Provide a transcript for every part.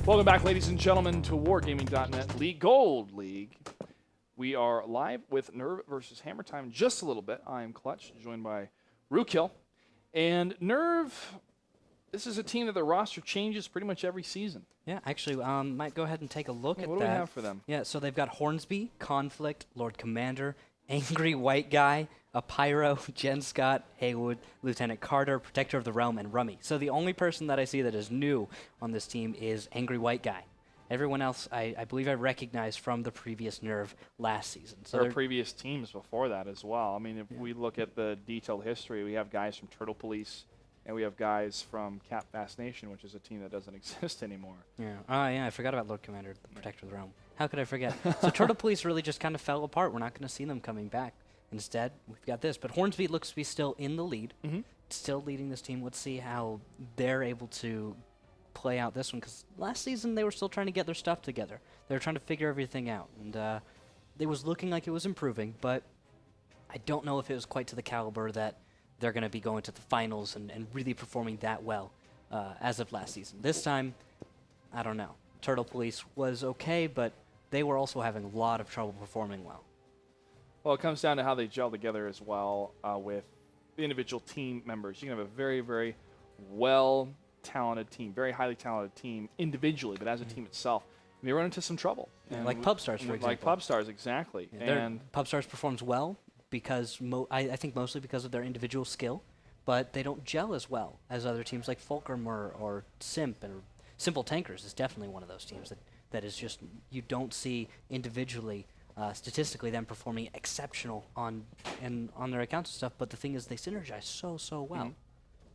Welcome back, ladies and gentlemen, to Wargaming.net League Gold League. We are live with Nerve versus Hammer Time in just a little bit. I am Clutch, joined by Rookhill. And Nerve, this is a team that their roster changes pretty much every season. Yeah, actually, might go ahead and take a look at that. What do we have for them? Yeah, so they've got Hornsby, Conflict, Lord Commander, Angry White Guy, a Pyro, Jen Scott, Haywood, Lieutenant Carter, Protector of the Realm, and Rummy. So the only person that I see that is new on this team is Angry White Guy. Everyone else, I believe I recognized from the previous Nerve last season. So there are previous teams before that as well. I mean, if we look at the detailed history, we have guys from Turtle Police, and we have guys from Cap Fast Nation, which is a team that doesn't exist anymore. Yeah. Yeah, I forgot about Lord Commander, the Protector of the Realm. How could I forget? So Turtle Police really just kind of fell apart. We're not going to see them coming back. Instead, we've got this. But Hornsby looks to be still in the lead, still leading this team. Let's see how they're able to play out this one, because last season they were still trying to get their stuff together. They were trying to figure everything out, and it was looking like it was improving, but I don't know if it was quite to the caliber that they're going to be going to the finals and really performing that well as of last season. This time, I don't know. Turtle Police was okay, but they were also having a lot of trouble performing well. Well, it comes down to how they gel together as well with the individual team members. You can have a very, very well-talented team, very highly talented team individually, but as a team itself, they run into some trouble. Yeah, like Pubstars, for example. Like Pubstars, exactly. Yeah, and Pubstars performs well because I think mostly because of their individual skill, but they don't gel as well as other teams like Fulcrum or Simp. And Simple Tankers is definitely one of those teams that is just, you don't see individually statistically them performing exceptional on their accounts and stuff, but the thing is they synergize so well.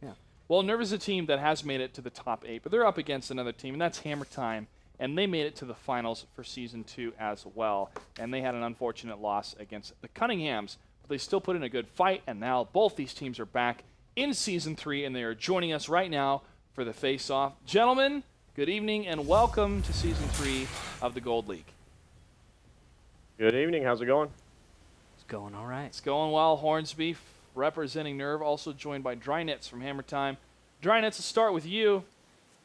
Yeah. Well, Nerve is a team that has made it to the top 8, but they're up against another team, and that's Hammer Time, and they made it to the finals for Season 2 as well, and they had an unfortunate loss against the Cunninghams, but they still put in a good fight, and now both these teams are back in Season 3, and they are joining us right now for the face-off. Gentlemen, good evening, and welcome to Season 3 of the Gold League. Good evening. How's it going? It's going all right. It's going well. Hornsby representing Nerve, also joined by Drynets from Hammer Time. Drynets, let's start with you.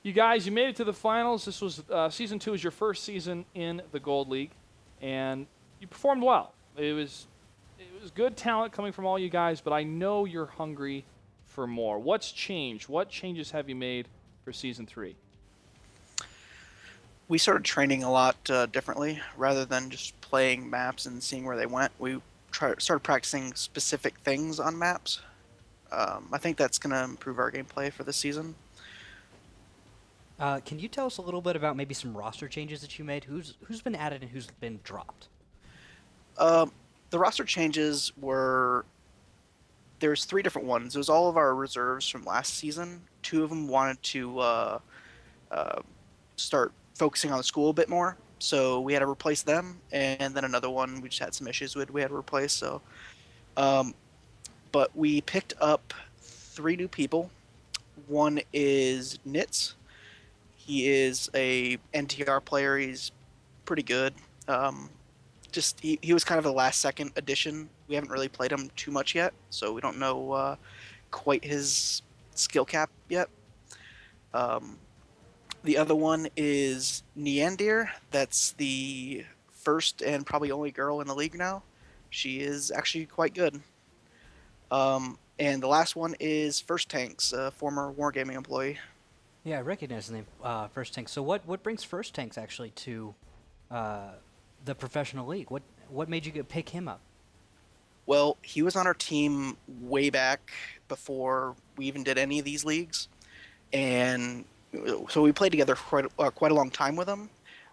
You guys, you made it to the finals. This was Season 2 is your first season in the Gold League, and you performed well. It was good talent coming from all you guys, but I know you're hungry for more. What's changed? What changes have you made for Season 3? We started training a lot differently. Rather than just playing maps and seeing where they went, we started practicing specific things on maps. I think that's going to improve our gameplay for this season. Can you tell us a little bit about maybe some roster changes that you made? Who's been added and who's been dropped? The roster changes were... There's 3 different ones. It was all of our reserves from last season. 2 of them wanted to start focusing on the school a bit more, so we had to replace them, and then another one we just had some issues with, we had to replace. So but we picked up 3 new people. One is Nitz. He is a NTR player. He's pretty good. He was kind of a last second addition. We haven't really played him too much yet, so we don't know quite his skill cap yet. The other one is Neandir. That's the first and probably only girl in the league now. She is actually quite good. And the last one is First Tanks, a former Wargaming employee. Yeah, I recognize the name, First Tanks. So what brings First Tanks actually to the professional league? What made you pick him up? Well, he was on our team way back before we even did any of these leagues, and so we played together quite a long time with him,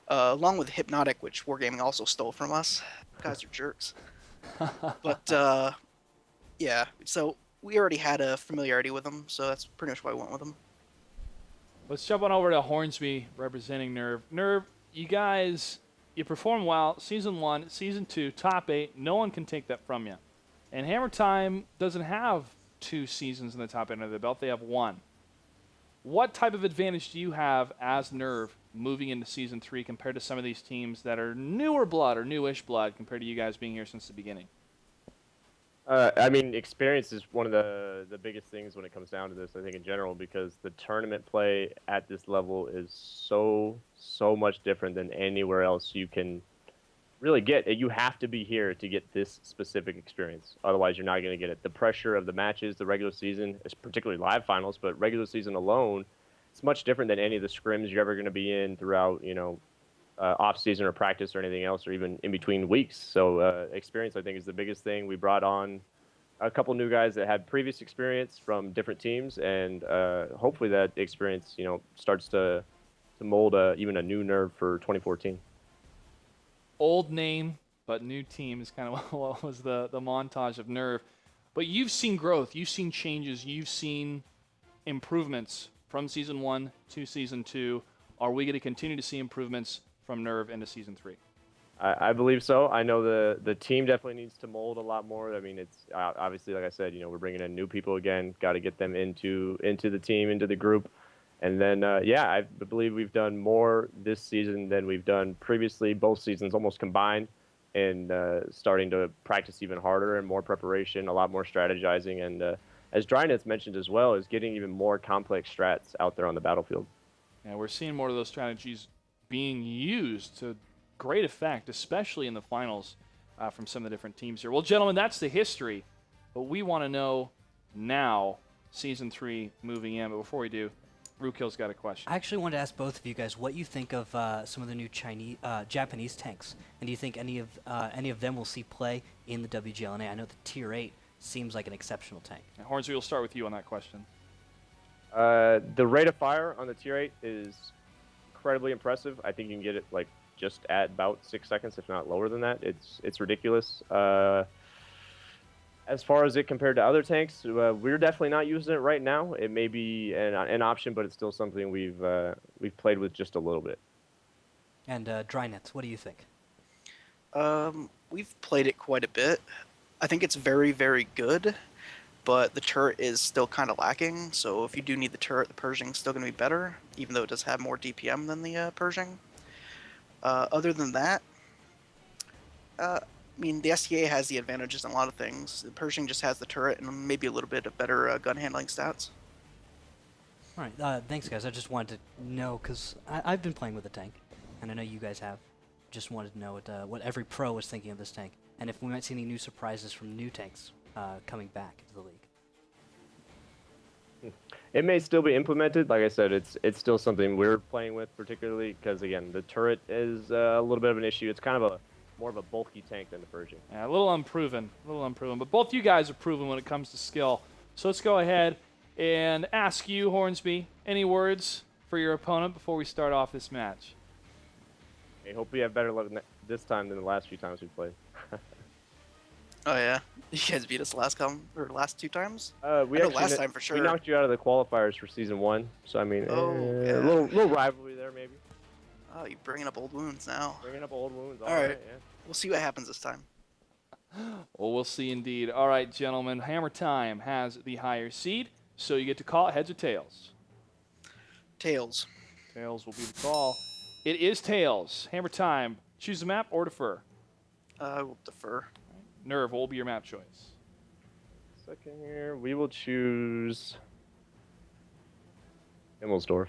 along with Hypnotic, which Wargaming also stole from us. Guys are jerks. But yeah, so we already had a familiarity with him, so that's pretty much why I went with him. Let's jump on over to Hornsby representing Nerve. Nerve, you guys, you performed well. Season 1, Season 2, top 8. No one can take that from you. And Hammer Time doesn't have 2 seasons in the top 8 under their belt. They have 1. What type of advantage do you have as Nerve moving into Season 3 compared to some of these teams that are newer blood or newish blood compared to you guys being here since the beginning? I mean, experience is one of the biggest things when it comes down to this, I think, in general, because the tournament play at this level is so much different than anywhere else you can really get. You have to be here to get this specific experience. Otherwise, you're not going to get it. The pressure of the matches, the regular season, is particularly live finals, but regular season alone, it's much different than any of the scrims you're ever going to be in throughout, off season or practice or anything else, or even in between weeks. So experience, I think, is the biggest thing. We brought on a couple new guys that had previous experience from different teams, and hopefully that experience, starts to mold even a new nerve for 2014. Old name, but new team is kind of what was the montage of Nerve. But you've seen growth, you've seen changes, you've seen improvements from Season 1 to Season 2. Are we going to continue to see improvements from Nerve into Season 3? I believe so. I know the team definitely needs to mold a lot more. I mean, it's obviously, like I said, we're bringing in new people again. Got to get them into the team, into the group. And then, I believe we've done more this season than we've done previously, both seasons almost combined, and starting to practice even harder and more preparation, a lot more strategizing. And as Drynet's mentioned as well, is getting even more complex strats out there on the battlefield. Yeah, we're seeing more of those strategies being used to great effect, especially in the finals from some of the different teams here. Well, gentlemen, that's the history, but we want to know now, Season 3 moving in. But before we do, Rookill's got a question. I actually wanted to ask both of you guys what you think of some of the new Japanese tanks, and do you think any of them will see play in the WGLNA? I know the Tier 8 seems like an exceptional tank. Now, Hornsby, we'll start with you on that question. The rate of fire on the Tier 8 is incredibly impressive. I think you can get it just at about 6 seconds, if not lower than that. It's ridiculous. As far as it compared to other tanks, we're definitely not using it right now. It may be an option, but it's still something we've played with just a little bit. And Drynets, what do you think? We've played it quite a bit. I think it's very, very good, but the turret is still kind of lacking. So if you do need the turret, the Pershing's still going to be better, even though it does have more DPM than the Pershing. Other than that, the STA has the advantages in a lot of things. The Pershing just has the turret and maybe a little bit of better gun handling stats. All right, thanks, guys. I just wanted to know, because I've been playing with the tank, and I know you guys have. Just wanted to know what every pro was thinking of this tank, and if we might see any new surprises from new tanks coming back into the league. It may still be implemented. Like I said, it's still something we're playing with, particularly because, again, the turret is a little bit of an issue. It's kind of more of a bulky tank than the Pershing. Yeah, a little unproven. But both you guys are proven when it comes to skill. So let's go ahead and ask you, Hornsby, any words for your opponent before we start off this match? I hope we have better luck this time than the last few times we played. Oh yeah, you guys beat us last two times. Last time for sure. We knocked you out of the qualifiers for Season 1, so I mean, yeah. a little rivalry there maybe. Oh, you're bringing up old wounds now. Bringing up old wounds. All right. Yeah. We'll see what happens this time. Well, we'll see indeed. All right, gentlemen, Hammer Time has the higher seed, so you get to call it heads or tails. Tails. Tails will be the call. It is tails. Hammer Time. Choose a map or defer. I will defer. Nerve, what will be your map choice? Second here, we will choose Himmelsdorf.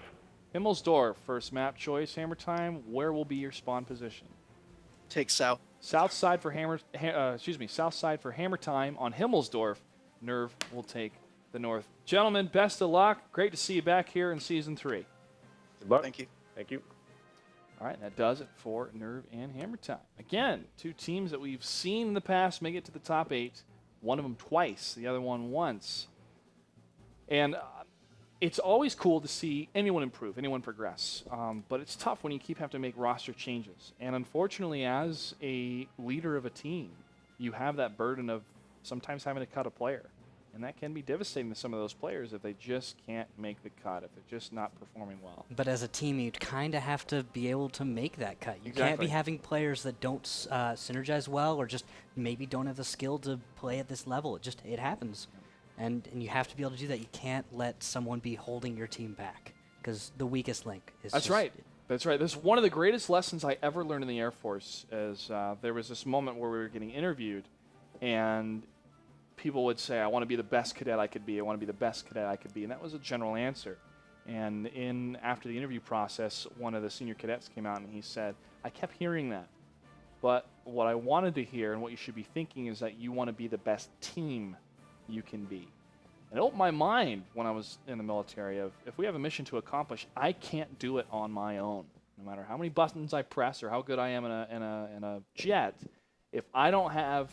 Himmelsdorf, first map choice. Hammer Time. Where will be your spawn position? Take south. South side for South side for Hammer Time on Himmelsdorf. Nerve will take the north. Gentlemen, best of luck. Great to see you back here in Season 3. Good luck. Thank you. Thank you. All right, that does it for Nerve and Hammer Time. Again, two teams that we've seen in the past make it to the top 8. One of them twice, the other one once. And it's always cool to see anyone improve, anyone progress. But it's tough when you keep having to make roster changes. And unfortunately, as a leader of a team, you have that burden of sometimes having to cut a player. And that can be devastating to some of those players if they just can't make the cut, if they're just not performing well. But as a team, you kind of have to be able to make that cut. You can't be having players that don't synergize well or just maybe don't have the skill to play at this level. It happens. And you have to be able to do that. You can't let someone be holding your team back because the weakest link is That's right. That's right. This is one of the greatest lessons I ever learned in the Air Force. As there was this moment where we were getting interviewed, and people would say, I want to be the best cadet I could be. I want to be the best cadet I could be. And that was a general answer. And after the interview process, one of the senior cadets came out and he said, I kept hearing that. But what I wanted to hear and what you should be thinking is that you want to be the best team you can be. And it opened my mind when I was in the military of, if we have a mission to accomplish, I can't do it on my own. No matter how many buttons I press or how good I am in a jet, if I don't have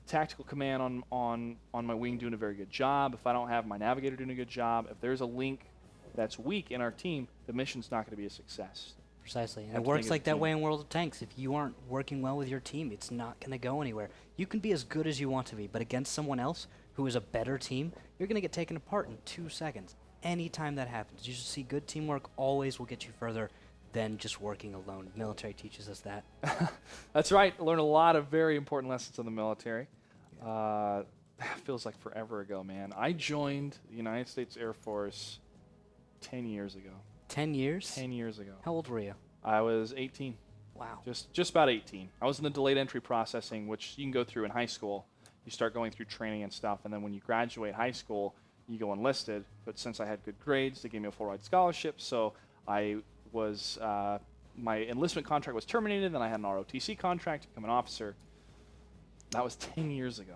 tactical command on my wing doing a very good job, if I don't have my navigator doing a good job, if there's a link that's weak in our team, the mission's not going to be a success. Precisely. And it works like that way in World of Tanks. If you aren't working well with your team, it's not going to go anywhere. You can be as good as you want to be, but against someone else who is a better team, you're going to get taken apart in 2 seconds. Anytime that happens, you should see good teamwork always will get you further than just working alone. Military teaches us that. That's right. Learn a lot of very important lessons in the military. Feels like forever ago, man. I joined the United States Air Force 10 years ago. 10 years? 10 years ago. How old were you? I was 18. Wow. Just about 18. I was in the delayed entry processing, which you can go through in high school. You start going through training and stuff, and then when you graduate high school, you go enlisted. But since I had good grades, they gave me a full ride scholarship, so I was my enlistment contract was terminated, then I had an ROTC contract to become an officer. That was 10 years ago.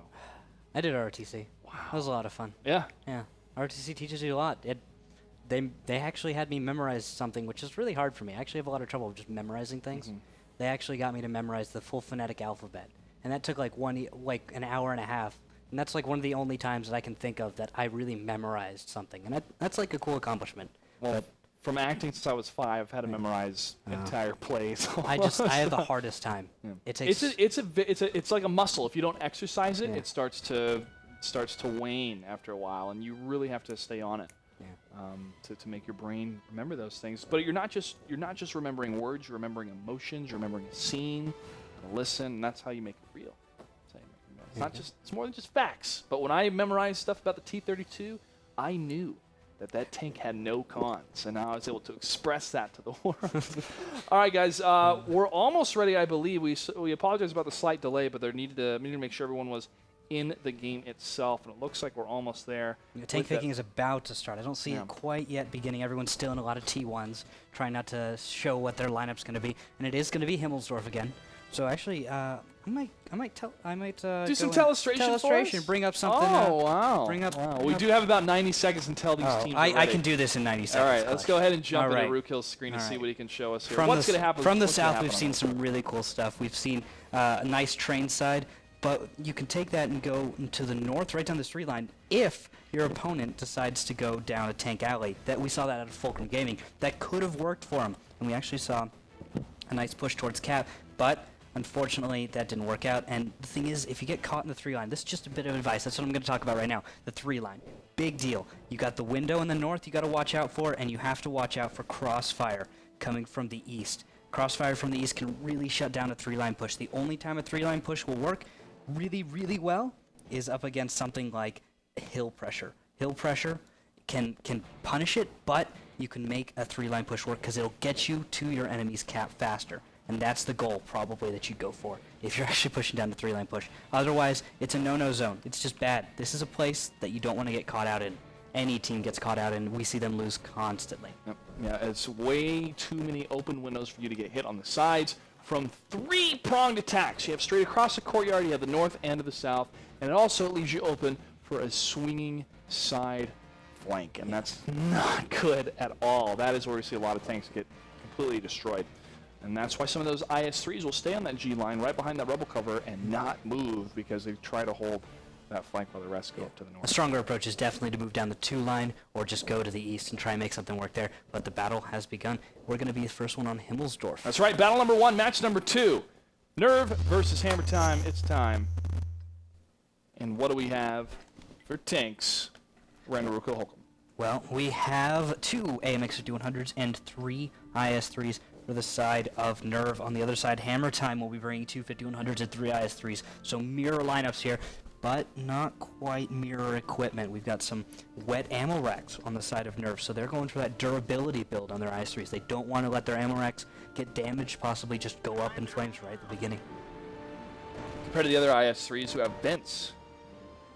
I did ROTC. Wow. That was a lot of fun. Yeah. Yeah. ROTC teaches you a lot. They actually had me memorize something, which is really hard for me. I actually have a lot of trouble with just memorizing things. Mm-hmm. They actually got me to memorize the full phonetic alphabet, and that took like an hour and a half. And that's like one of the only times that I can think of that I really memorized something, and that's like a cool accomplishment. Well, from acting since I was 5, I've had to memorize entire plays. I have the hardest time. Yeah. It takes. It's like a muscle. If you don't exercise it, it starts to wane after a while, and you really have to stay on it. Yeah. To make your brain remember those things. But you're not just remembering words, you're remembering emotions, you're remembering a scene, listen, and that's how you make it real. That's how you make it real. It's more than just facts. But when I memorized stuff about the T-32, I knew that tank had no cons, and now I was able to express that to the world. All right, guys, we're almost ready, I believe. We apologize about the slight delay, but we needed to make sure everyone was in the game itself, and it looks like we're almost there. The tank picking is about to start. I don't see it quite yet beginning. Everyone's still in a lot of T1s, trying not to show what their lineup's going to be, and it is going to be Himmelsdorf again. So actually, I might do some telestration for us? Bring up something. Oh wow! We do have about 90 seconds until these teams are ready. I can do this in 90 seconds. All right, let's go ahead and jump into right. Rukil's screen and see what he can show us here. From What's going to happen? From the south, we've seen some really cool stuff. We've seen a nice train side. But you can take that and go to the north, right down the street line, if your opponent decides to go down a tank alley. We saw that at Fulcrum Gaming. That could have worked for him, and we actually saw a nice push towards Cap, but unfortunately that didn't work out. And the thing is, if you get caught in the 3 line, this is just a bit of advice. That's what I'm going to talk about right now. The 3 line. Big deal. You got the window in the north you got to watch out for, and you have to watch out for crossfire coming from the east. Crossfire from the east can really shut down a 3-line push. The only time a 3-line push will work really, really well is up against something like hill pressure. Hill pressure can punish it, but you can make a 3-line push work because it'll get you to your enemy's cap faster. And that's the goal probably that you go for if you're actually pushing down the 3-line push. Otherwise, it's a no-no zone. It's just bad. This is a place that you don't want to get caught out in. Any team gets caught out in. We see them lose constantly. Yep. Yeah, it's way too many open windows for you to get hit on the sides. From 3-pronged attacks. You have straight across the courtyard, you have the north and the south, and it also leaves you open for a swinging side flank, and that's not good at all. That is where we see a lot of tanks get completely destroyed. And that's why some of those IS-3s will stay on that G line right behind that rebel cover and not move because they try to hold that flank while the rest go up to the north. A stronger approach is definitely to move down the 2 line or just go to the east and try and make something work there. But the battle has begun. We're going to be the first one on Himmelsdorf. That's right. Battle number 1, match number 2. Nerve versus Hammer Time. It's time. And what do we have for tanks? Randall Rukil Holcomb. Well, we have 2 AMX 5100s and 3 IS-3s for the side of Nerve. On the other side, Hammer Time will be bringing 2 5100s and 3 IS-3s. So mirror lineups here, but not quite mirror equipment. We've got some wet ammo racks on the side of Nerve, so they're going for that durability build on their IS-3s. They don't want to let their ammo racks get damaged, possibly just go up in flames right at the beginning. Compared to the other IS-3s who have vents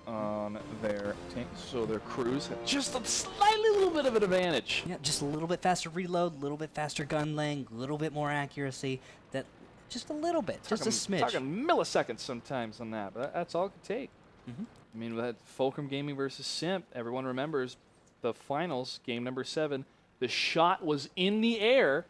on their tank, so their crews have just a slightly little bit of an advantage. Yeah, just a little bit faster reload, a little bit faster gun laying, a little bit more accuracy. That just a little bit, just a smidge. Talking milliseconds sometimes on that, but that's all it could take. I mean, we had Fulcrum Gaming versus Simp. Everyone remembers the finals, game number 7. The shot was in the air.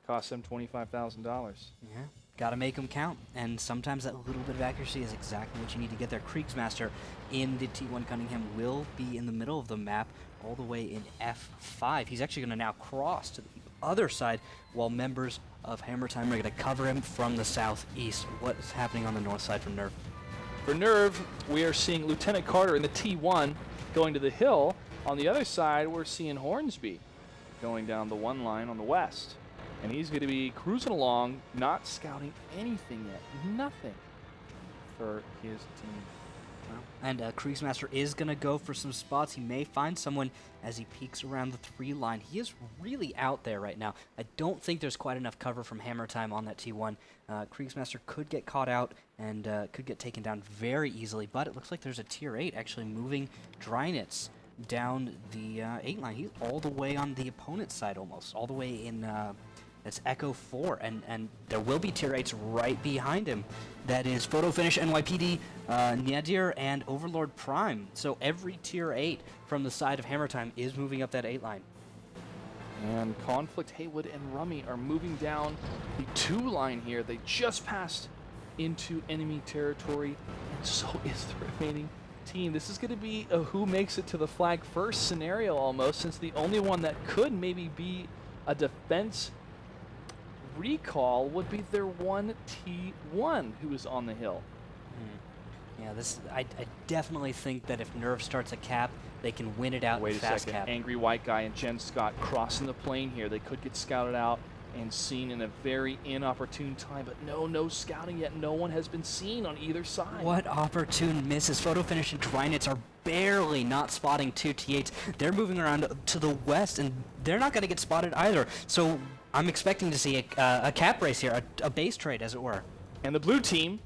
Cost them $25,000. Yeah, got to make them count. And sometimes that little bit of accuracy is exactly what you need to get there. Kriegsmaster in the T1 Cunningham will be in the middle of the map, all the way in F5. He's actually going to now cross to the other side, while members of Hammer Time are going to cover him from the southeast. What's happening on the north side from Nerve? For Nerve, we are seeing Lieutenant Carter in the T1 going to the hill. On the other side, we're seeing Hornsby going down the 1 line on the west. And he's going to be cruising along, not scouting anything yet. Nothing for his team. And Kriegsmaster is going to go for some spots. He may find someone as he peeks around the 3 line. He is really out there right now. I don't think there's quite enough cover from Hammer Time on that T1. Kriegsmaster could get caught out and could get taken down very easily, but it looks like there's a tier 8 actually moving Drynitz down the 8 line. He's all the way on the opponent's side almost, all the way in... That's Echo 4, and there will be tier 8s right behind him. That is Photo Finish, NYPD, Nadir, and Overlord Prime. So every tier 8 from the side of Hammer Time is moving up that 8 line. And Conflict, Haywood, and Rummy are moving down the 2 line here. They just passed into enemy territory, and so is the remaining team. This is going to be a who makes it to the flag first scenario almost, since the only one that could maybe be a defense recall would be their 1T1 who is on the hill. Yeah, I definitely think that if Nerve starts a cap, they can win it out Wait in a fast second. cap. Angry White Guy and Jen Scott crossing the plane here. They could get scouted out and seen in a very inopportune time, but no scouting yet. No one has been seen on either side. What opportune misses. Photo Finish and Drynitz are barely not spotting 2 T8s. They're moving around to the west, and they're not going to get spotted either. So I'm expecting to see a cap race here, a base trade, as it were. And the blue team,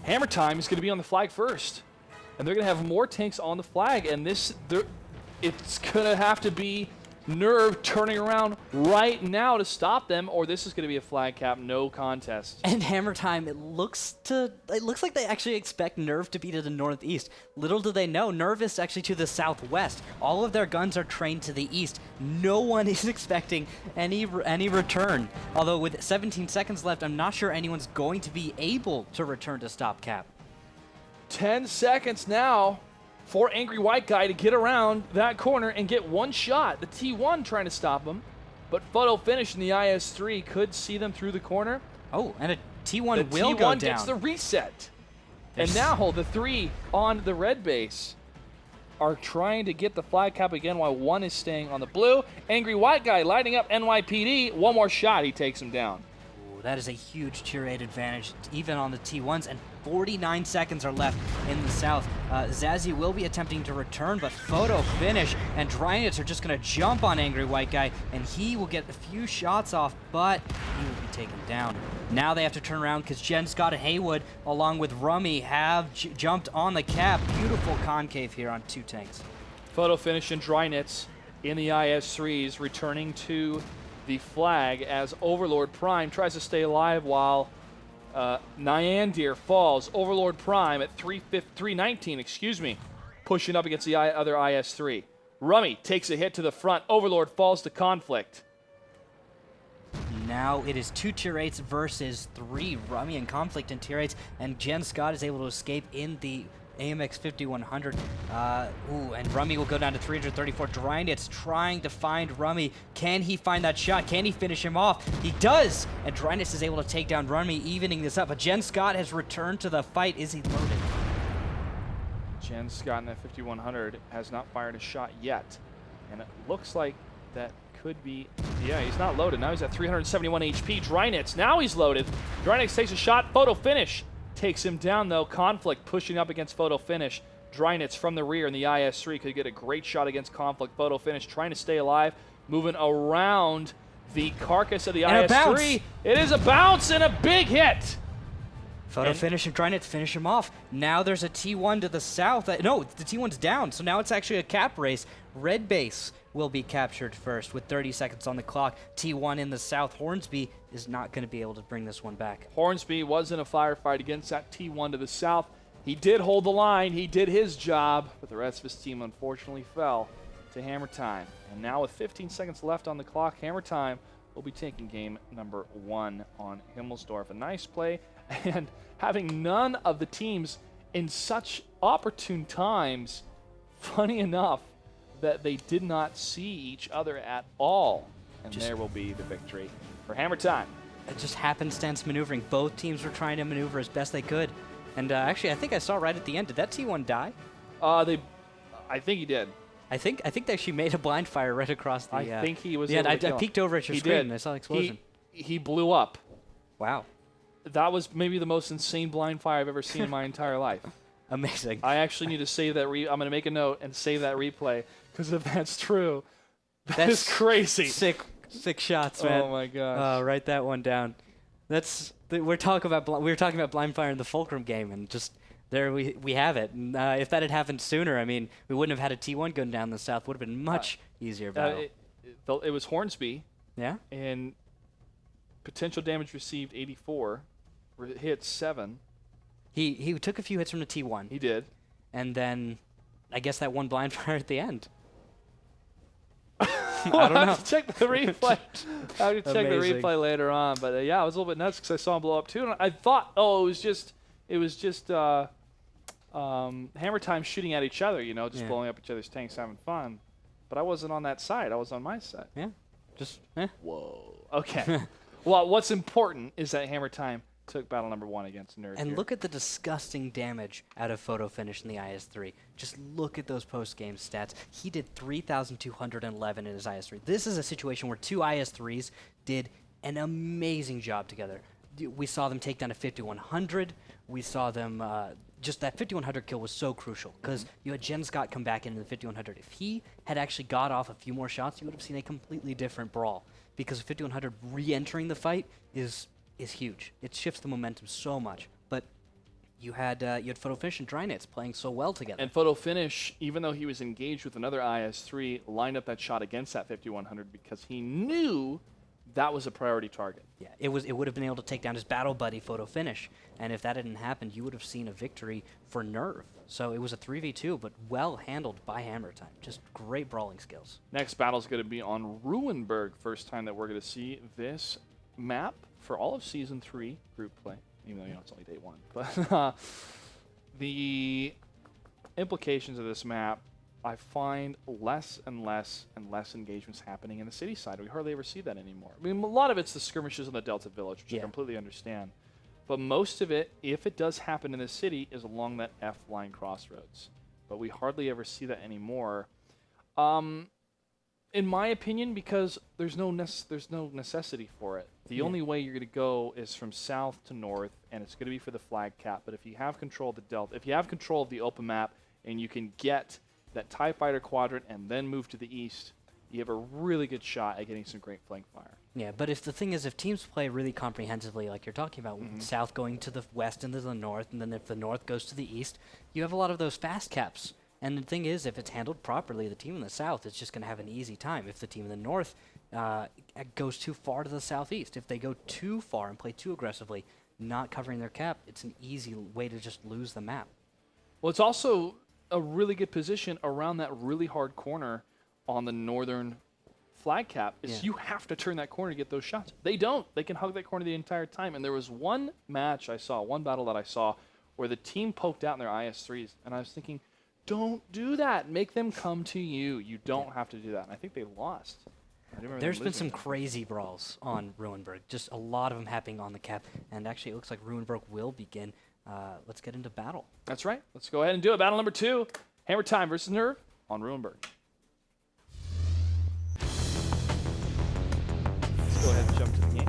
Hammer Time, is going to be on the flag first. And they're going to have more tanks on the flag, and it's going to have to be Nerve turning around right now to stop them, or this is going to be a flag cap, no contest. And Hammer Time, it looks like they actually expect Nerve to be to the northeast. Little do they know, Nerve is actually to the southwest. All of their guns are trained to the east. No one is expecting any return. Although with 17 seconds left, I'm not sure anyone's going to be able to return to stop cap. 10 seconds now for Angry White Guy to get around that corner and get one shot. The T1 trying to stop him, but Photo Finish in the IS-3 could see them through the corner. Oh, and a T1 will T1 go down. gets the reset. And now the 3 on the red base are trying to get the flag cap again while 1 is staying on the blue. Angry White Guy lighting up NYPD. One more shot, he takes him down. Ooh, that is a huge tier 8 advantage, even on the T1s, and 49 seconds are left in the south. Zazzy will be attempting to return, but Photo Finish and Drynitz are just going to jump on Angry White Guy, and he will get a few shots off, but he will be taken down. Now they have to turn around because Jen Scott and Haywood, along with Rummy, have jumped on the cap. Beautiful concave here on 2 tanks. Photo Finish and Drynitz in the IS-3s returning to the flag as Overlord Prime tries to stay alive while Nyandir falls. Overlord Prime at 319, pushing up against the other IS-3. Rummy takes a hit to the front. Overlord falls to Conflict. Now it is 2 tier 8s versus 3. Rummy and Conflict in tier 8s, and Jen Scott is able to escape in the AMX 5100. And Rummy will go down to 334. Drynitz trying to find Rummy. Can he find that shot? Can he finish him off? He does! And Drynitz is able to take down Rummy, evening this up. But Jen Scott has returned to the fight. Is he loaded? Jen Scott in that 5100 has not fired a shot yet. And it looks like that could be... Yeah, he's not loaded. Now he's at 371 HP. Drynitz, now he's loaded. Drynitz takes a shot. Photo Finish takes him down, though. Conflict pushing up against Photo Finish. Drynitz from the rear in the IS-3 could get a great shot against Conflict. Photo Finish trying to stay alive, moving around the carcass of the IS-3. It is a bounce and a big hit. Photo finish and trying to finish him off. Now there's a T1 to the south. No, the T1's down, so now it's actually a cap race. Red base will be captured first with 30 seconds on the clock. T1 in the south. Hornsby is not going to be able to bring this one back. Hornsby was in a firefight against that T1 to the south. He did hold the line. He did his job, but the rest of his team unfortunately fell to Hammer Time. And now with 15 seconds left on the clock, Hammer Time will be taking game number 1 on Himmelsdorf. A nice play, and having none of the teams in such opportune times, funny enough, that they did not see each other at all. And there will be the victory for Hammer Time. It just happenstance maneuvering. Both teams were trying to maneuver as best they could. And actually, I think I saw right at the end, did that T1 die? I think he did. I think they actually made a blind fire right across the... I think he was Yeah, able to I kill him. peeked over at your He screen did. and I saw the explosion. He blew up. Wow. That was maybe the most insane blind fire I've ever seen in my entire life. Amazing. I actually need to save that. I'm going to make a note and save that replay, because if that's true, that's crazy. Sick shots, man. Oh my gosh. Write that one down. We were talking about blind fire in the Fulcrum game, and just there we have it. And, if that had happened sooner, I mean, we wouldn't have had a T1 going down the south. Would have been much easier battle. It was Hornsby, Yeah. and potential damage received 84, hit 7. He took a few hits from the T1. He did. And then, I guess that one blind fire at the end. I don't know. have to check the replay. I have to check the Amazing. replay later on. But yeah, I was a little bit nuts because I saw him blow up too. And I thought, it was just Hammer Time shooting at each other, just blowing up each other's tanks, having fun. But I wasn't on that side. I was on my side. Yeah. Just, Whoa. Okay. Well, what's important is that Hammer Time took battle number 1 against Nerd. And here. look at the disgusting damage out of Photo Finish in the IS-3. Just look at those post-game stats. He did 3,211 in his IS-3. This is a situation where 2 IS-3s did an amazing job together. We saw them take down a 5100. We saw them, just that 5100 kill was so crucial because you had Jen Scott come back into the 5100. If he had actually got off a few more shots, you would have seen a completely different brawl, because 5100 re-entering the fight is huge. It shifts the momentum so much. But you had Photo Finish and Drynets playing so well together. And Photo Finish, even though he was engaged with another IS-3, lined up that shot against that 5100 because he knew that was a priority target. Yeah, it would have been able to take down his battle buddy Photo Finish, and if that hadn't happened, you would have seen a victory for Nerve. So it was a 3v2, but well handled by Hammer Time. Just great brawling skills. Next battle is going to be on Ruinberg. First time that we're going to see this map for all of Season 3 group play, even though it's only day 1. But the implications of this map, I find less and less and less engagements happening in the city side. We hardly ever see that anymore. I mean, a lot of it's the skirmishes in the Delta Village, which I completely understand. But most of it, if it does happen in the city, is along that F-line crossroads. But we hardly ever see that anymore. In my opinion, because there's no necessity for it. The only way you're going to go is from south to north, and it's going to be for the flag cap. But if you have control of the Delta, if you have control of the open map, and you can get that TIE Fighter quadrant and then move to the east, you have a really good shot at getting some great flank fire. Yeah, but if teams play really comprehensively, like you're talking about, south going to the west and to the north, and then if the north goes to the east, you have a lot of those fast caps. And the thing is, if it's handled properly, the team in the south is just going to have an easy time. If the team in the north goes too far to the southeast, if they go too far and play too aggressively, not covering their cap, it's an easy way to just lose the map. Well, it's also a really good position around that really hard corner on the northern flag cap. You have to turn that corner to get those shots. They don't. They can hug that corner the entire time. And there was one battle that I saw, where the team poked out in their IS-3s, and I was thinking, don't do that. Make them come to you. You don't have to do that. And I think they lost. There's been some crazy brawls on Ruinberg. Just a lot of them happening on the cap. And actually, it looks like Ruinberg will begin. Let's get into battle. That's right. Let's go ahead and do it. Battle number 2, Hammer Time versus Nerve on Ruinberg. Let's go ahead and jump to the game.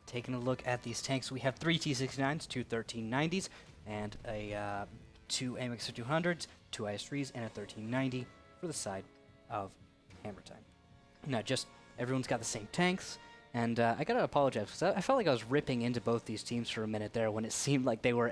Taking a look at these tanks, we have 3 T-69s, 2 1390s, and a 2 AMX 200s, 2 IS-3s, and a 1390 for the side of Hammer Time. Now, just everyone's got the same tanks, And I gotta apologize because I felt like I was ripping into both these teams for a minute there when it seemed like they were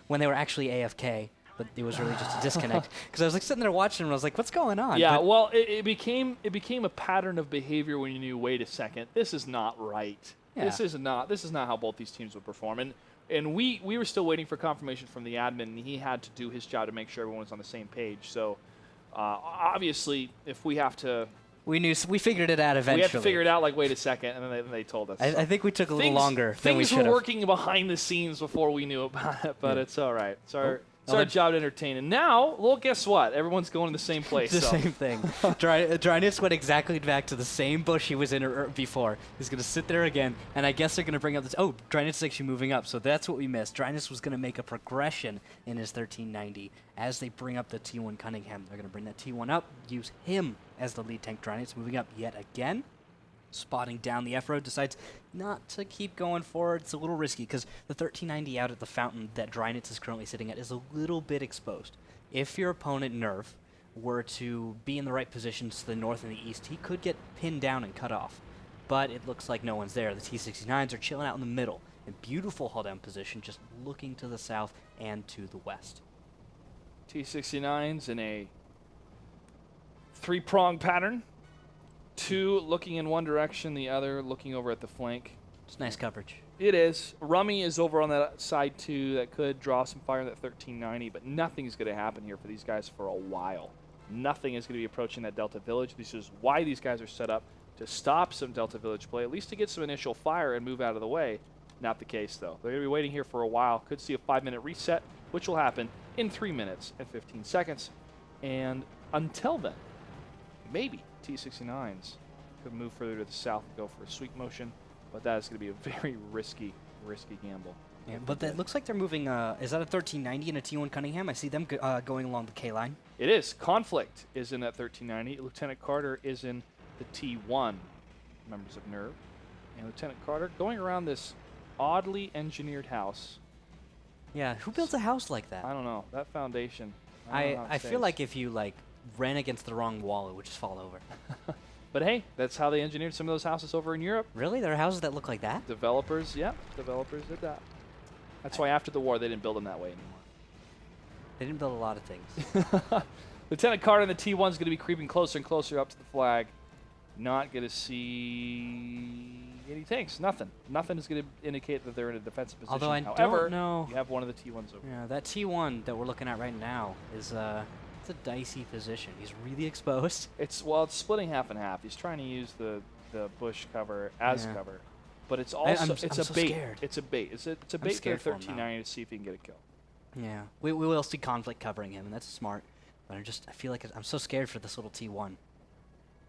when they were actually AFK, but it was really just a disconnect. Because I was like sitting there watching and I was like, "What's going on?" Yeah, But well, it became a pattern of behavior when you knew. Wait a second, this is not right. Yeah. This is not how both these teams would perform. And we were still waiting for confirmation from the admin, and he had to do his job to make sure everyone was on the same page. So obviously, if we have to. we figured it out eventually. We had to figure it out, like, wait a second, and then they told us. I think we took a little longer than we should Things have. were working behind the scenes before we knew about it, but it's all right. It's our Well, job to entertain. And now, well, guess what? Everyone's going to the same place. The so. same thing. Dryness went exactly back to the same bush he was in before. He's going to sit there again, and I guess they're going to bring up this. Oh, Dryness is actually moving up, so that's what we missed. Dryness was going to make a progression in his 1390. As they bring up the T1 Cunningham, they're going to bring that T1 up, use him as the lead tank. Dryness moving up yet again. Spotting down the F-Road, decides not to keep going forward. It's a little risky because the 1390 out at the fountain that Drynitz is currently sitting at is a little bit exposed. If your opponent, Nerv, were to be in the right positions to the north and the east, he could get pinned down and cut off. But it looks like no one's there. The T-69s are chilling out in the middle, in beautiful hull-down position, just looking to the south and to the west. T-69s in a three-prong pattern. Two looking in one direction, the other looking over at the flank. It's nice coverage. It is. Rummy is over on that side too. That could draw some fire in that 1390, but nothing's going to happen here for these guys for a while. Nothing is going to be approaching that Delta Village. This is why these guys are set up, to stop some Delta Village play, at least to get some initial fire and move out of the way. Not the case, though. They're going to be waiting here for a while. Could see a 5-minute reset, which will happen in 3 minutes and 15 seconds. And until then, maybe T-69s could move further to the south and go for a sweep motion, but that is going to be a very risky gamble. Yeah, but it looks like they're moving. Is that a 1390 and a T1 Cunningham? I see them going along the K line. It is. Conflict is in that 1390. Lieutenant Carter is in the T1, members of NERV. And Lieutenant Carter going around this oddly engineered house. Yeah, who builds a house like that? I don't know. That foundation. I don't know how it I feel stays. like if you ran against the wrong wall, it would just fall over. But hey, that's how they engineered some of those houses over in Europe. Really? There are houses that look like that? Developers did that. That's why after the war they didn't build them that way anymore. They didn't build a lot of things. Lieutenant Carter and the T1 is going to be creeping closer and closer up to the flag. Not going to see any tanks. Nothing. Nothing is going to indicate that they're in a defensive position. Although I However, don't know. you have one of the T1s over. Yeah, that T1 that we're looking at right now is it's a dicey position. He's really exposed. It's splitting half and half. He's trying to use the bush cover as cover, but it's also I'm it's a so bait. scared. It's a bait. It's a bait for the scared for him now. 1390 to see if he can get a kill. Yeah, we will see conflict covering him, and that's smart. But I feel like I'm so scared for this little T1.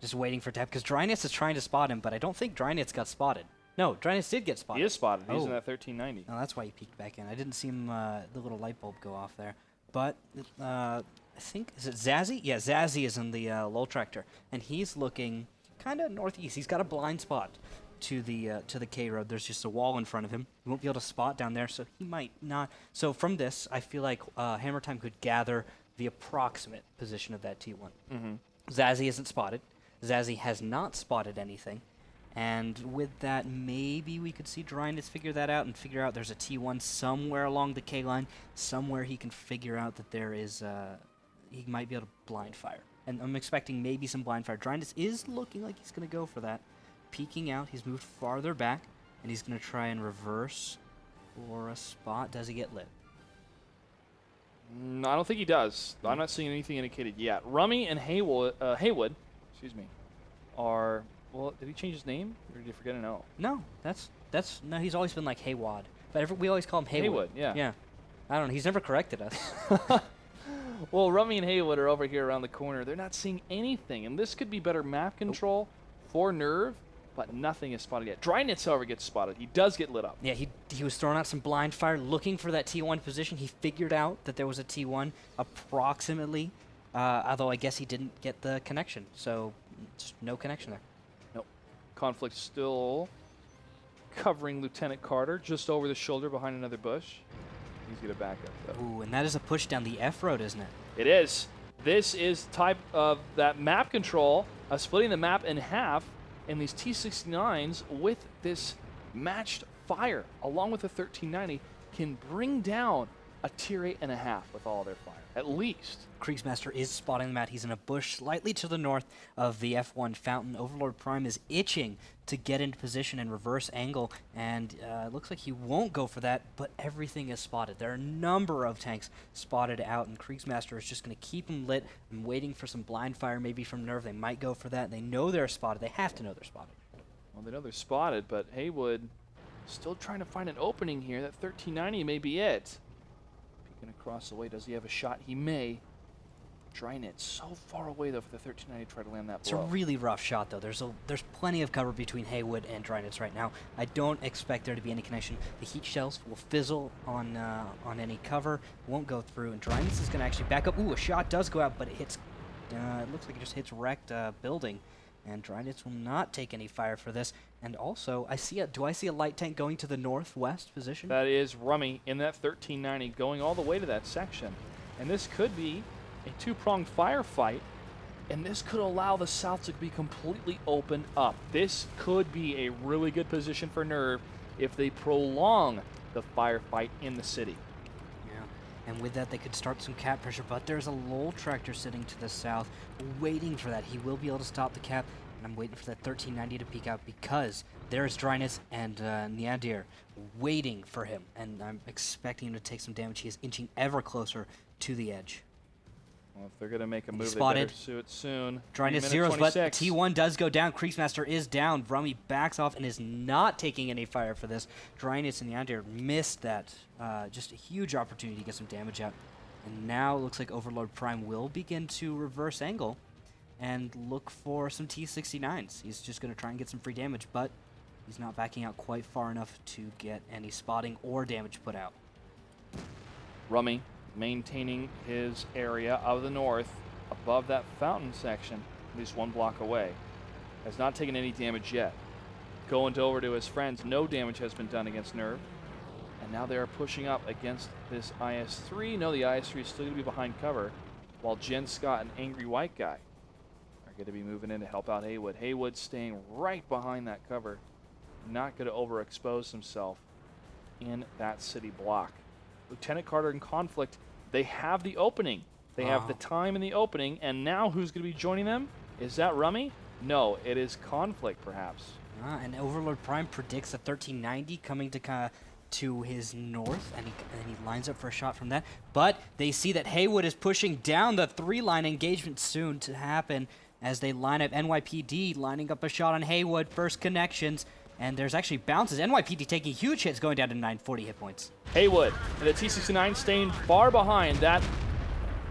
Just waiting for tap because Drynitz is trying to spot him, but I don't think Drynitz got spotted. No, Drynitz did get spotted. He is spotted. He's in Oh. that 1390. Oh, that's why he peeked back in. I didn't see him, the little light bulb go off there. But I think, is it Zazzy? Yeah, Zazzy is in the lull tractor, and he's looking kind of northeast. He's got a blind spot to the K road. There's just a wall in front of him. He won't be able to spot down there, so he might not. So from this, I feel like Hammer Time could gather the approximate position of that T1. Mm-hmm. Zazzy isn't spotted. Zazzy has not spotted anything. And with that, maybe we could see Dryness figure that out and figure out there's a T1 somewhere along the K line, somewhere he can figure out that there is, he might be able to blind fire. And I'm expecting maybe some blind fire. Dryness is looking like he's going to go for that. Peeking out, he's moved farther back, and he's going to try and reverse for a spot. Does he get lit? I don't think he does. I'm not seeing anything indicated yet. Rummy and Haywood, are. Well, did he change his name, or did he forget an O? No, no. He's always been like Haywad, but we always call him Haywood. Yeah. Yeah. I don't know. He's never corrected us. Well, Rummy and Haywood are over here around the corner. They're not seeing anything, and this could be better map control for Nerve, but nothing is spotted yet. Drynitz, however, gets spotted. He does get lit up. Yeah, he was throwing out some blind fire, looking for that T1 position. He figured out that there was a T1 approximately, although I guess he didn't get the connection, so just no connection there. Nope. Conflict still covering Lieutenant Carter just over the shoulder behind another bush. He's going to back up, though. Ooh, and that is a push down the F road, isn't it? It is. This is type of that map control, splitting the map in half And these T-69s with this matched fire, along with the 1390, can bring down a tier 8.5 with all their fire, at least. Kriegsmaster is spotting them out. He's in a bush slightly to the north of the F1 fountain. Overlord Prime is itching to get into position in reverse angle, and it looks like he won't go for that, but everything is spotted. There are a number of tanks spotted out, and Kriegsmaster is just going to keep them lit and waiting for some blind fire, maybe from Nerve. They might go for that. They know they're spotted. They have to know they're spotted. Well, they know they're spotted, but Haywood still trying to find an opening here. That 1390 may be it. Peeking across the way. Does he have a shot? He may. Drynit so far away, though, for the 1390 to try to land that blow. It's a really rough shot, though. There's plenty of cover between Haywood and Drynitz right now. I don't expect there to be any connection. The heat shells will fizzle on any cover, won't go through, and Drynitz is going to actually back up. Ooh, a shot does go out, but it hits. It looks like it just hits wrecked building, and Drynitz will not take any fire for this. And also, do I see a light tank going to the northwest position? That is Rummy in that 1390 going all the way to that section. And this could be a two-pronged firefight, and this could allow the south to be completely opened up. This could be a really good position for Nerve if they prolong the firefight in the city. Yeah, and with that they could start some cap pressure, but there's a Lowell tractor sitting to the south waiting for that. He will be able to stop the cap, and I'm waiting for that 1390 to peek out because there's Drynitz and Neandir waiting for him, and I'm expecting him to take some damage. He is inching ever closer to the edge. Well, if they're going to make a move, spotted. they better do it soon. Drynitz zeros, but T1 does go down. Kriegsmaster is down. Rummy backs off and is not taking any fire for this. Drynitz and Neandir missed that. Just a huge opportunity to get some damage out. And now it looks like Overlord Prime will begin to reverse angle and look for some T-69s. He's just going to try and get some free damage, but he's not backing out quite far enough to get any spotting or damage put out. Rummy maintaining his area of the north above that fountain section, at least 1 block away. Has not taken any damage yet. Going over to his friends, no damage has been done against Nerve. And now they are pushing up against this IS-3. No, the IS-3 is still going to be behind cover, while Jen Scott and Angry White Guy are going to be moving in to help out Haywood. Haywood staying right behind that cover, not going to overexpose himself in that city block. Lieutenant Carter in conflict, they have the opening. They have the time in the opening, and now who's going to be joining them? Is that Rummy? No, it is conflict, perhaps. And Overlord Prime predicts a 1390 coming to his north, and he lines up for a shot from that. But they see that Haywood is pushing down. The 3-line engagement soon to happen as they line up. NYPD lining up a shot on Haywood. First connections. And there's actually bounces. NYPD taking huge hits, going down to 940 hit points. Haywood and the T-69 staying far behind that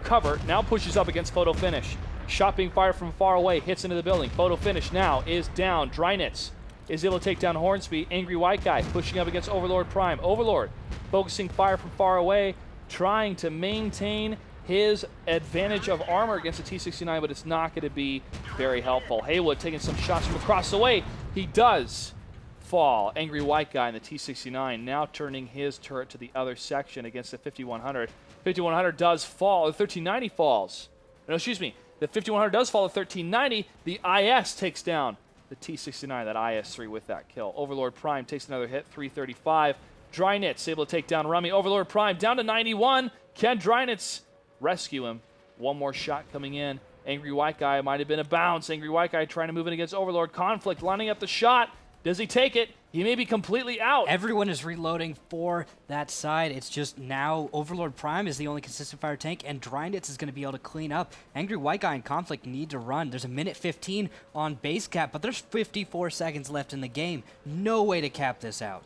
cover. Now pushes up against Photo Finish. Shot being fired from far away, hits into the building. Photo Finish now is down. Drynitz is able to take down Hornsby. Angry White Guy pushing up against Overlord Prime. Overlord focusing fire from far away, trying to maintain his advantage of armor against the T-69, but it's not going to be very helpful. Haywood taking some shots from across the way. He does fall. Angry White Guy in the T-69 now turning his turret to the other section against the 5100. 5100 does fall. The 1390 falls. No, excuse me. The 5100 does fall. The 1390. The IS takes down the T-69. That IS-3 with that kill. Overlord Prime takes another hit. 335. Drynitz able to take down Rummy. Overlord Prime down to 91. Can Drynitz rescue him? One more shot coming in. Angry White Guy might have been a bounce. Angry White Guy trying to move in against Overlord. Conflict lining up the shot. Does he take it? He may be completely out. Everyone is reloading for that side. It's just now Overlord Prime is the only consistent fire tank, and Drynitz is going to be able to clean up. Angry White Guy and Conflict need to run. There's a minute 15 on base cap, but there's 54 seconds left in the game. No way to cap this out.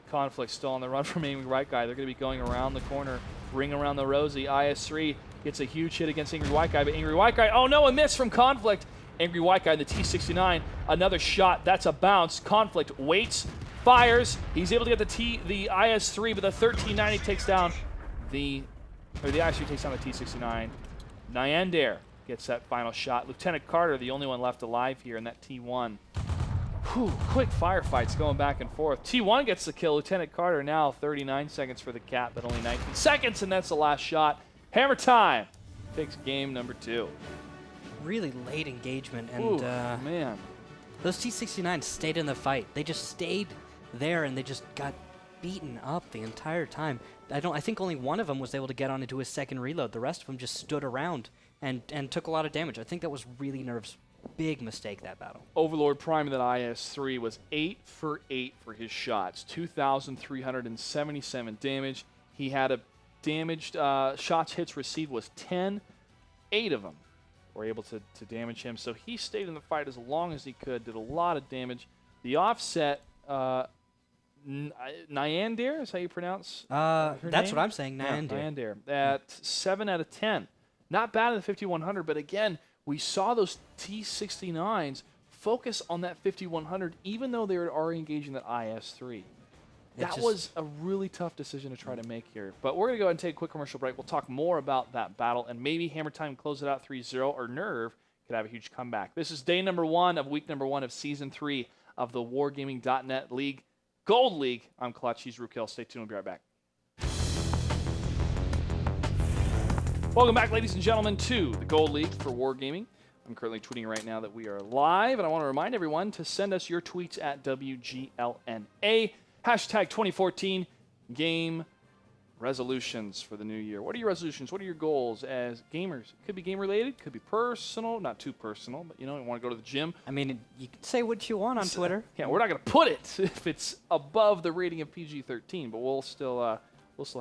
Conflict still on the run from Angry White Guy. They're going to be going around the corner, ring around the rosy. IS-3 gets a huge hit against Angry White Guy, but Angry White Guy, oh no, a miss from Conflict. Angry White Guy in the T-69, another shot, that's a bounce. Conflict waits, fires, he's able to get the IS-3, but the 1390 takes down the IS-3 takes down the T-69. Neandir gets that final shot. Lieutenant Carter, the only one left alive here in that T1. Whew, quick firefights going back and forth. T1 gets the kill. Lieutenant Carter now 39 seconds for the cap, but only 19 seconds, and that's the last shot. Hammer time takes game number 2. Really late engagement, and Ooh, man. Those T-69s stayed in the fight. They just stayed there, and they just got beaten up the entire time. I think only one of them was able to get on into his second reload. The rest of them just stood around and took a lot of damage. I think that was really Nerv's big mistake that battle. Overlord Prime of that IS-3 was 8 for 8 for his shots, 2,377 damage. He had a damaged shots hits received was 10. 8 of them were able to damage him. So he stayed in the fight as long as he could, did a lot of damage. The offset, Nyandir is how you pronounce her That's name? what I'm saying, Nyandir. Nyandir. At 7 out of 10. Not bad in the 5100, but again, we saw those T-69s focus on that 5100, even though they were already engaging that IS-3. That was a really tough decision to try to make here. But we're going to go ahead and take a quick commercial break. We'll talk more about that battle, and maybe Hammer Time close it out 3-0, or Nerve could have a huge comeback. This is day number 1 of week number 1 of season 3 of the Wargaming.net League, Gold League. I'm Clutch. He's Rookhill. Stay tuned. We'll be right back. Welcome back, ladies and gentlemen, to the Gold League for Wargaming. I'm currently tweeting right now that we are live, and I want to remind everyone to send us your tweets at WGLNA. Hashtag 2014 game resolutions for the new year. What are your resolutions? What are your goals as gamers? It could be game related, could be personal, not too personal, but you want to go to the gym. I mean, you can say what you want on Twitter. Yeah, we're not going to put it if it's above the rating of PG-13, but we'll still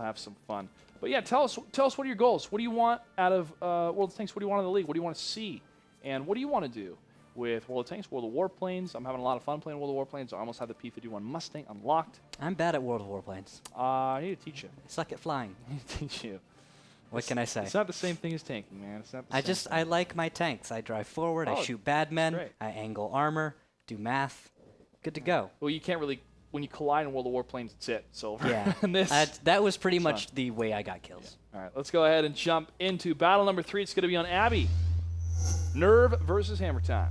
have some fun. But yeah, tell us what are your goals? What do you want out of World of Tanks? What do you want in the league? What do you want to see? And what do you want to do with World of Tanks, World of Warplanes? I'm having a lot of fun playing World of Warplanes. I almost have the P-51 Mustang unlocked. I'm bad at World of Warplanes. I need to teach you. I suck at flying. I need to teach you. What can I say? It's not the same thing as tanking, man. It's not the same thing. I like my tanks. I drive forward, I shoot bad men, great. I angle armor, do math. Good to go. Well, you can't really, when you collide in World of Warplanes, it's it. So Yeah, that was pretty much the way I got kills. All right, let's go ahead and jump into battle number 3. It's going to be on Abby. Nerve versus Hammer Time.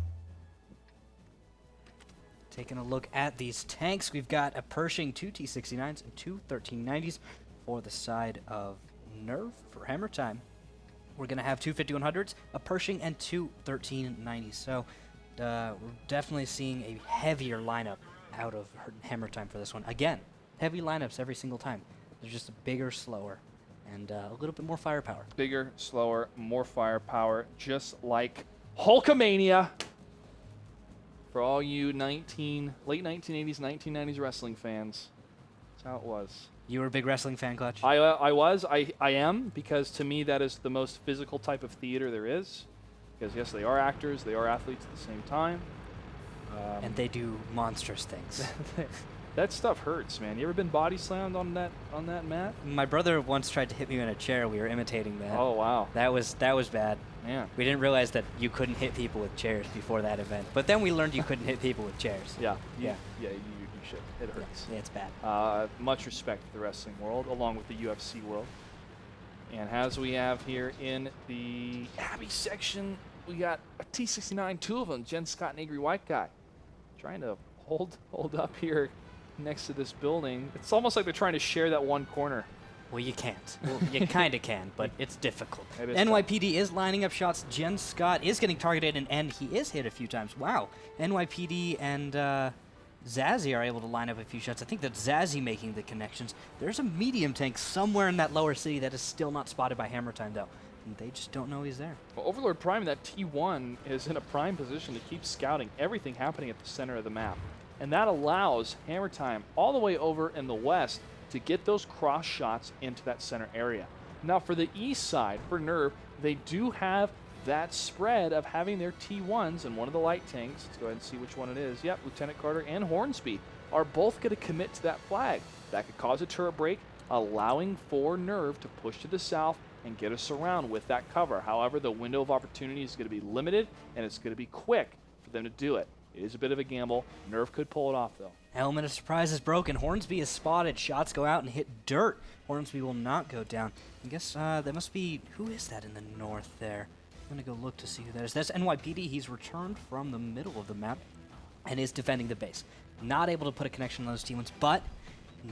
Taking a look at these tanks, we've got a Pershing, 2 T-69s, and 2 1390s for the side of Nerve for Hammer Time. We're going to have 2 5100s, a Pershing, and 2 1390s. So we're definitely seeing a heavier lineup out of Hammer Time for this one. Again, heavy lineups every single time. They're just bigger, slower, and a little bit more firepower. Bigger, slower, more firepower, just like Hulkamania. For all you late 1980s, 1990s wrestling fans, that's how it was. You were a big wrestling fan, Clutch? I am, because to me that is the most physical type of theater there is. Because yes, they are actors, they are athletes at the same time. And they do monstrous things. That stuff hurts, man. You ever been body slammed on that mat? My brother once tried to hit me in a chair. We were imitating that. Oh wow, That was bad. man. We didn't realize that you couldn't hit people with chairs before that event. But then we learned you couldn't hit people with chairs. Yeah, Yeah. You should. It hurts. Yeah, it's bad. Much respect for the wrestling world, along with the UFC world. And as we have here in the Abby section, we got a T-69, 2 of them, Jen Scott and Angry White Guy, trying to hold up here next to this building. It's almost like they're trying to share that one corner. Well, you can't. Well, you kind of can, but it's difficult. It is NYPD is lining up shots. Jen Scott is getting targeted, and he is hit a few times. Wow. NYPD and Zazzy are able to line up a few shots. I think that's Zazzy making the connections. There's a medium tank somewhere in that lower city that is still not spotted by Hammer Time, though. And they just don't know he's there. Well, Overlord Prime, that T1 is in a prime position to keep scouting everything happening at the center of the map. And that allows Hammer Time all the way over in the west to get those cross shots into that center area. Now for the east side, for Nerve, they do have that spread of having their T1s and one of the light tanks. Let's go ahead and see which one it is. Yep, Lieutenant Carter and Hornsby are both going to commit to that flag. That could cause a turret break, allowing for Nerve to push to the south and get us around with that cover. However, the window of opportunity is going to be limited, and it's going to be quick for them to do it. It is a bit of a gamble. Nerve could pull it off, though. Element of surprise is broken. Hornsby is spotted. Shots go out and hit dirt. Hornsby will not go down. I guess that must be... Who is that in the north there? I'm going to go look to see who that is. That's NYPD. He's returned from the middle of the map and is defending the base. Not able to put a connection on those T1s, but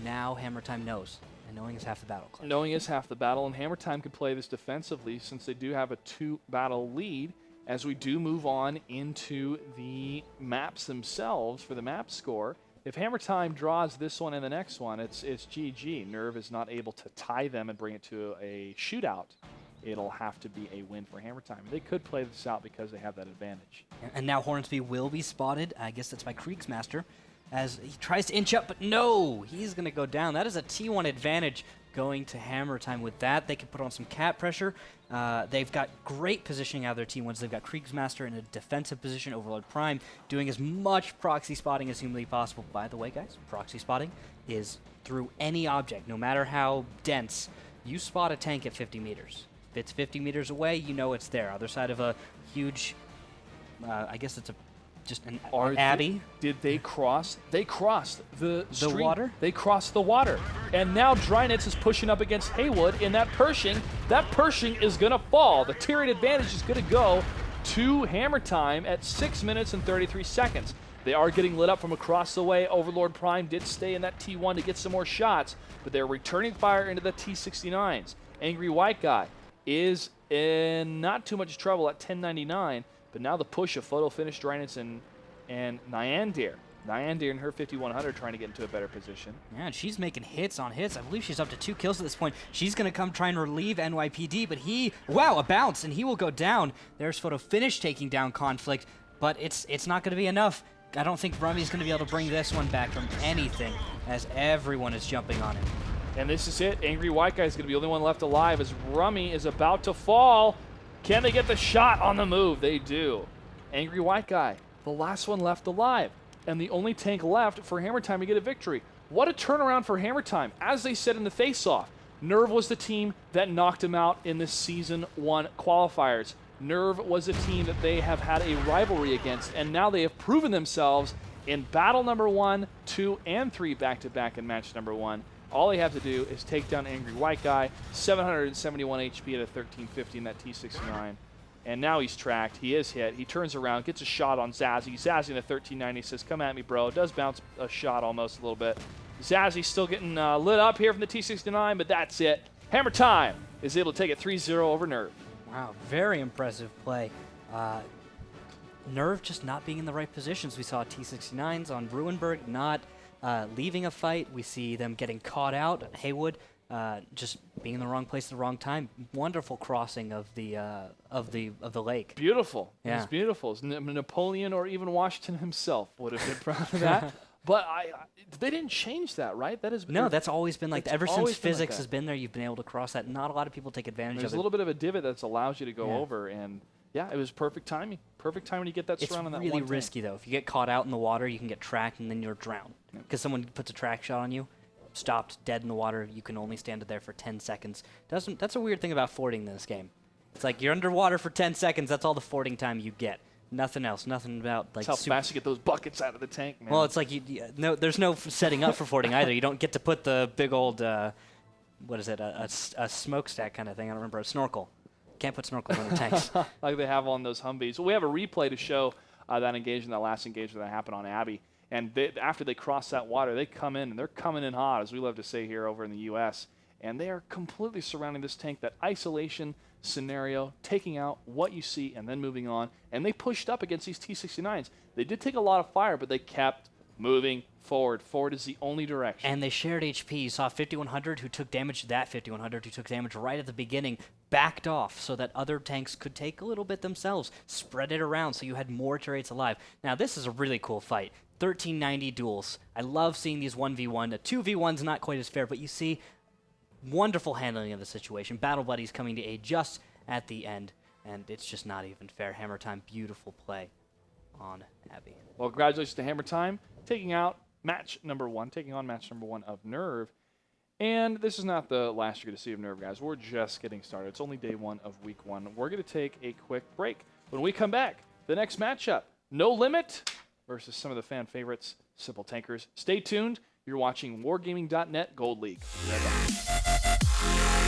now Hammer Time knows. And knowing is half the battle. Clark. Knowing is half the battle, and Hammer Time could play this defensively since they do have a 2-battle lead. as we do move on into the maps themselves for the map score. If Hammer Time draws this one and the next one, it's GG. Nerve is not able to tie them and bring it to a shootout. It'll have to be a win for Hammer Time. They could play this out because they have that advantage. And now Hornsby will be spotted. I guess that's by Kriegsmaster as he tries to inch up, but no, he's going to go down. That is a T1 advantage going to Hammer Time with that. They can put on some cap pressure. They've got great positioning out of their T1s. They've got Kriegsmaster in a defensive position, Overlord Prime doing as much proxy spotting as humanly possible. By the way, guys, proxy spotting is through any object, no matter how dense. You spot a tank at 50 meters. If it's 50 meters away, you know it's there. Other side of a huge, I guess it's just an abbey. Did they cross? They crossed the stream. water? They crossed the water. And now Drynitz is pushing up against Haywood in that Pershing. That Pershing is going to fall. The Tyrion advantage is going to go to Hammer Time at 6 minutes and 33 seconds. They are getting lit up from across the way. Overlord Prime did stay in that T1 to get some more shots, but they're returning fire into the T69s. Angry White Guy is in not too much trouble at 1099, but now the push of Photo Finish, Drynitz, and Nyandir. Nyandir and her 5100 trying to get into a better position. Yeah, and she's making hits on hits. I believe she's up to 2 kills at this point. She's going to come try and relieve NYPD, but a bounce, and he will go down. There's Photo Finish taking down Conflict, but it's not going to be enough. I don't think Rummy's going to be able to bring this one back from anything, as everyone is jumping on him. And this is it. Angry White Guy is going to be the only one left alive as Rummy is about to fall. Can they get the shot on the move? They do. Angry White Guy, the last one left alive, and the only tank left for Hammer Time to get a victory. What a turnaround for Hammer Time. As they said in the face-off, Nerve was the team that knocked him out in the Season 1 qualifiers. Nerve was a team that they have had a rivalry against, and now they have proven themselves in battle number 1, 2, and 3 back-to-back in match number 1. All they have to do is take down Angry White Guy, 771 HP at a 1350 in that T69. And now he's tracked. He is hit. He turns around, gets a shot on Zazzy. Zazzy in the 1390 says, come at me, bro. Does bounce a shot almost a little bit. Zazzy's still getting lit up here from the T69, but that's it. Hammer Time is able to take it 3-0 over Nerve. Wow, very impressive play. Nerve just not being in the right positions. We saw T69s on Ruinberg not leaving a fight. We see them getting caught out. Haywood just being in the wrong place at the wrong time. Wonderful crossing of the lake. Beautiful. Yeah. It's beautiful. Napoleon or even Washington himself would have been proud of that. But they didn't change that, right? That is that's always been like that. Ever since always been like physics that. has been there, you've been able to cross that. Not a lot of people take advantage There's of it. a little bit of a divot that allows you to go Yeah. over, and yeah, it was perfect timing. Perfect timing to get that It's surround on that really one tank. risky though. If you get caught out in the water, you can get tracked and then you're drowned. Because someone puts a track shot on you, stopped dead in the water. You can only stand there for 10 seconds. That's a weird thing about fording in this game. It's like you're underwater for 10 seconds. That's all the fording time you get. Nothing else. Nothing about like. That's how fast you get those buckets out of the tank, man. Well, it's like no. There's no setting up for fording either. You don't get to put the big old what is it? A smokestack kind of thing. I don't remember. A snorkel. Can't put snorkels on the tanks. like they have on those Humvees. Well, we have a replay to show that engagement, that last engagement that happened on Abbey. And after they cross that water, they come in, and they're coming in hot, as we love to say here over in the U.S., and they are completely surrounding this tank, that isolation scenario, taking out what you see and then moving on. And they pushed up against these T-69s. They did take a lot of fire, but they kept moving forward. Forward is the only direction. And they shared HP. You saw 5100 who took damage, that 5100 who took damage right at the beginning, backed off so that other tanks could take a little bit themselves, spread it around so you had more turrets alive. Now, this is a really cool fight. 1390 duels. I love seeing these 1v1. A 2v1's not quite as fair, but you see wonderful handling of the situation. Battle Buddies coming to aid just at the end, and it's just not even fair. Hammer Time, beautiful play on Abbey. Well, congratulations to Hammer Time, taking on match number one of Nerve. And this is not the last you're going to see of Nerve, guys. We're just getting started. It's only day 1 of week 1. We're going to take a quick break. When we come back, the next matchup, No Limit versus some of the fan favorites, Simple Tankers. Stay tuned. You're watching Wargaming.net Gold League. Right back.